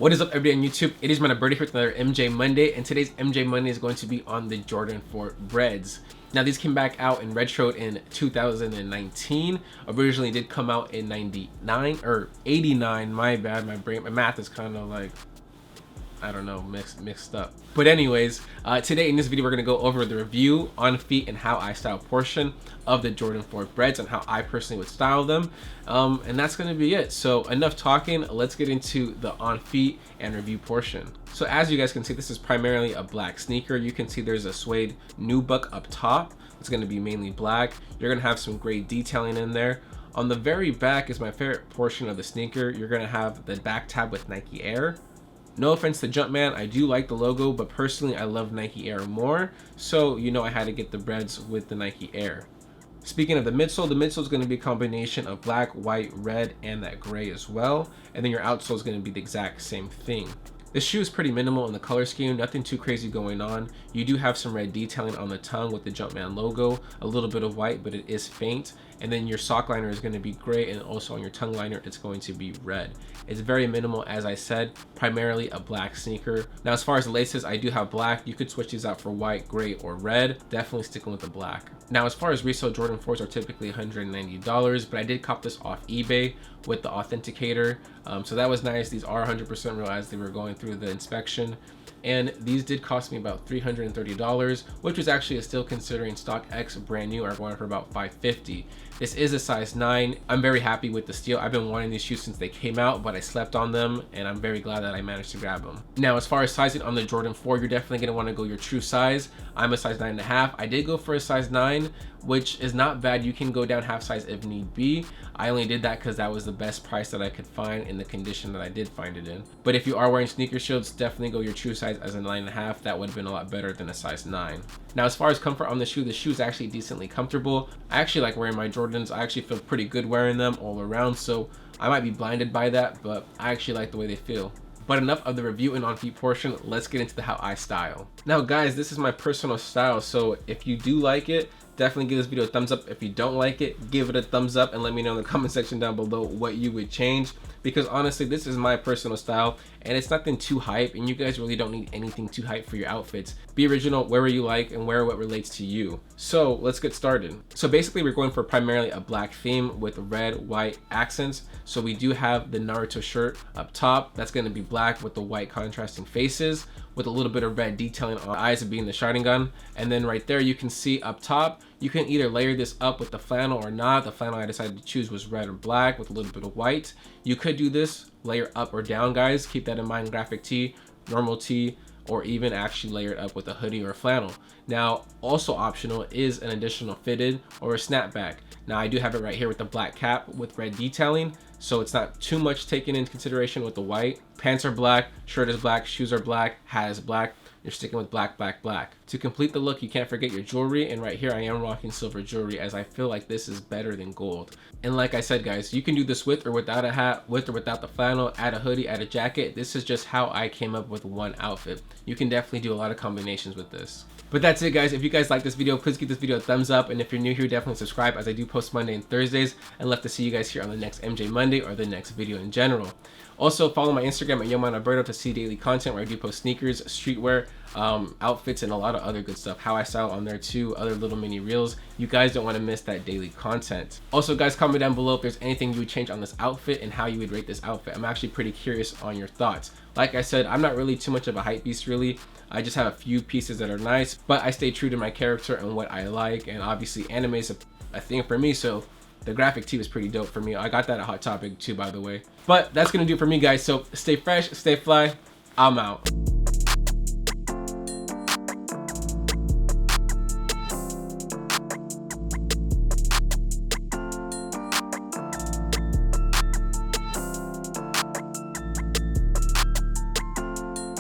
What is up, everybody on YouTube? It is my Bred here with another MJ Monday, and today's MJ Monday is going to be on the Jordan 4 Breds. Now, these came back out in retroed in 2019. Originally did come out in 99 or 89. My bad, my math is kind of like, I don't know, mixed up. But anyways, today in this video we're gonna go over the review, on feet, and how I style portion of the Jordan 4 Breds and how I personally would style them. And that's gonna be it. So enough talking, let's get into the on feet and review portion. So as you guys can see, this is primarily a black sneaker. You can see there's a Suede nubuck up top. It's gonna be mainly black. You're gonna have some gray detailing in there. On the very back is my favorite portion of the sneaker. You're gonna have the back tab with Nike Air. No offense to Jumpman, I do like the logo, but personally I love Nike Air more, so you know I had to get the Breds with the Nike Air. Speaking of the midsole is going to be a combination of black, white, red, and that gray as well, and then your outsole is going to be the exact same thing. This shoe is pretty minimal in the color scheme, nothing too crazy going on. You do have some red detailing on the tongue with the Jumpman logo, a little bit of white, but it is faint. And then your sock liner is going to be gray, and also on your tongue liner, it's going to be red. It's very minimal, as I said, primarily a black sneaker. Now, as far as the laces, I do have black. You could switch these out for white, gray, or red. Definitely sticking with the black. Now, as far as resale, Jordan 4s are typically $190, but I did cop this off eBay with the authenticator. So that was nice. These are 100% real as they were going through the inspection. And these did cost me about $330, which was actually still considering stock X brand new are going for about $550. This is a size 9. I'm very happy with the steal. I've been wanting these shoes since they came out, but I slept on them, and I'm very glad that I managed to grab them. Now, as far as sizing on the Jordan 4, you're definitely going to want to go your true size. I'm a size 9.5. I did go for a size 9, which is not bad. You can go down half size if need be. I only did that because that was the best price that I could find in the condition that I did find it in. But if you are wearing sneaker shields, definitely go your true size as a 9.5. That would have been a lot better than a size 9. Now, as far as comfort on the shoe is actually decently comfortable. I actually like wearing my Jordans. I actually feel pretty good wearing them all around, so I might be blinded by that, but I actually like the way they feel. But enough of the review and on feet portion, let's get into the how I style. Now guys, this is my personal style, so if you do like it, definitely give this video a thumbs up. If you don't like it, give it a thumbs up and let me know in the comment section down below what you would change, because honestly this is my personal style and it's nothing too hype, and you guys really don't need anything too hype for your outfits. Be original, wear what you like and wear what relates to you. So let's get started. So basically we're going for primarily a black theme with red, white accents. So we do have the Naruto shirt up top. That's going to be black with the white contrasting faces with a little bit of red detailing on the eyes being the Sharingan. And then right there you can see up top, you can either layer this up with the flannel or not. The flannel I decided to choose was red or black with a little bit of white. You could do this layer up or down, guys. Keep that in mind. Graphic tee, normal tee, or even actually layer it up with a hoodie or a flannel. Now, also optional is an additional fitted or a snapback. Now, I do have it right here with the black cap with red detailing, so it's not too much taken into consideration with the white. Pants are black, shirt is black, shoes are black, hat is black. You're sticking with black, black, black. To complete the look, you can't forget your jewelry, and right here I am rocking silver jewelry as I feel like this is better than gold. And like I said, guys, you can do this with or without a hat, with or without the flannel, add a hoodie, add a jacket. This is just how I came up with one outfit. You can definitely do a lot of combinations with this. But that's it, guys. If you guys like this video, please give this video a thumbs up, and if you're new here, definitely subscribe as I do post Monday and Thursdays, and love to see you guys here on the next MJ Monday or the next video in general. Also, follow my Instagram at YoManAlberto to see daily content where I do post sneakers, streetwear, outfits, and a lot of other good stuff. How I style on there too, other little mini reels. You guys don't want to miss that daily content. Also, guys, comment down below if there's anything you would change on this outfit and how you would rate this outfit. I'm actually pretty curious on your thoughts. Like I said, I'm not really too much of a hype beast really. I just have a few pieces that are nice, but I stay true to my character and what I like, and obviously anime is a thing for me, so the graphic tee was pretty dope for me. I got that at Hot Topic too, by the way. But that's gonna do it for me, guys. So stay fresh, stay fly. I'm out.